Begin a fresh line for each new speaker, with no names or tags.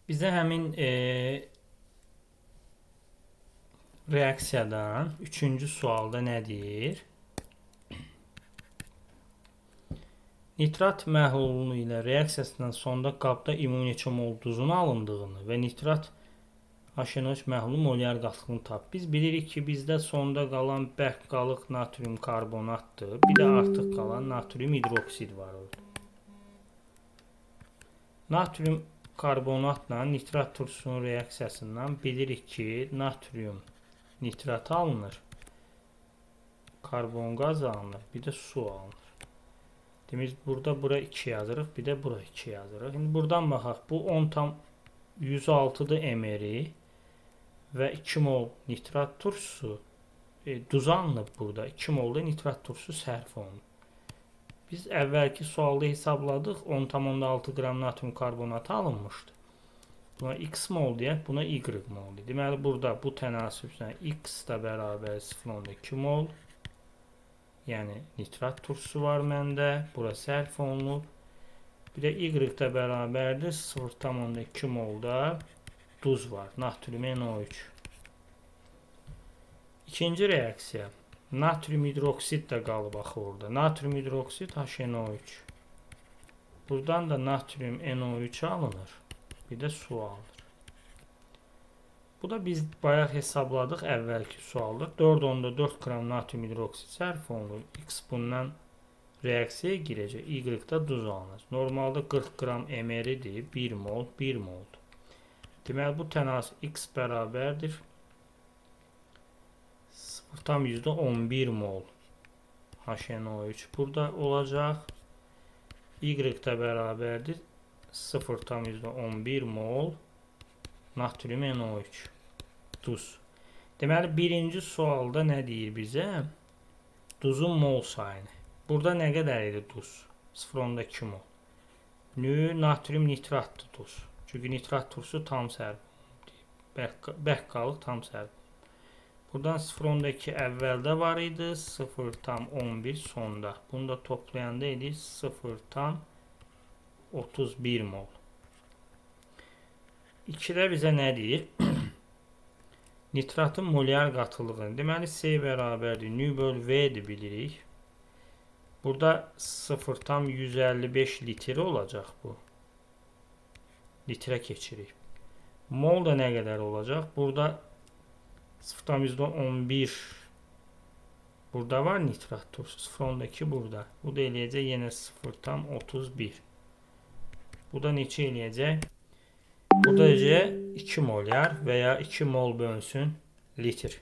Bizə həmin reaksiyadan üçüncü sualda nə deyir? Nitrat məhlulu ilə reaksiyasından sonda qabda immuniçin mol duzun alındığını və nitrat HNO3 məhlulu molyar qatılığını tap. Biz bilirik ki, bizdə sonda qalan bərk qalıq natrium karbonatdır. Bir də artıq qalan natrium hidroksid var orada. Natrium karbonatla nitrat turşusunun reaksiyasından bilirik ki, natrium nitrat alınır, karbon qazı alınır, bir də su alınır. Demək, burada bura 2 yazırıq, bir də bura 2 yazırıq. İndi buradan baxaq, bu 10,106-dır mR və 2 mol nitrat turşusu duz alınıb burada. 2 mol da nitrat turşusu sərf olunub. Biz əvvəlki sualda hesabladıq, 10,6 qram natrium karbonatı alınmışdı. Buna x mol deyək, buna y mol deyək. Deməli, burada bu tənasüblə x da bərabər 0,2 mol. Yəni, nitrat turşusu var məndə. Bura sərf olunub. Bir də y da bərabərdir. 0,2 mol da duz var. Natrium NO3. İkinci reaksiya. Natrium hidroksid də qalıb axı orada. Natrium hidroksid HNO3. Buradan da natrium NO3 alınır. Bir də su alınır. Bu da biz bayaq hesabladıq əvvəlki sualda. 4,4 qram natrium hidroksid sərf olunur. X bundan reaksiyaya girəcək. Y da duz alınır. Normalda 40 qram mR-dir. 1 mol, 1 moldur. Deməli, bu tənasüb X bərabərdir 0,11 mol HNO3 burada olacaq. Y da bərabərdir 0,11 mol natrium NO3 duz. Deməli, birinci sualda nə deyir bizə? Duzun mol sayını. Burada nə qədər idi duz? 0,2 mol. Natrium nitratdır duz. Çünki nitrat turşusu tam sərf. Bərk qalıq tam sərf. Buradan 0,2 əvvəldə var idi, 0,11 sonda. Bunu da toplayanda idi 0,31 mol. 2-də bizə nə deyir? Nitratın molyar qatılığını. Deməli, S bərabərdir. Nü böl V'dir bilirik. Burada 0,155 litr olacaq bu. Litrə keçirik. Mol da nə qədər olacaq? Burada 0,11 burada var nitrat turşusu. 0,2 burada. Bu da eləyəcək yenə 0,31. Bu da neçə eləyəcək? Burada 2 molyar və ya 2 mol bölünsün litr.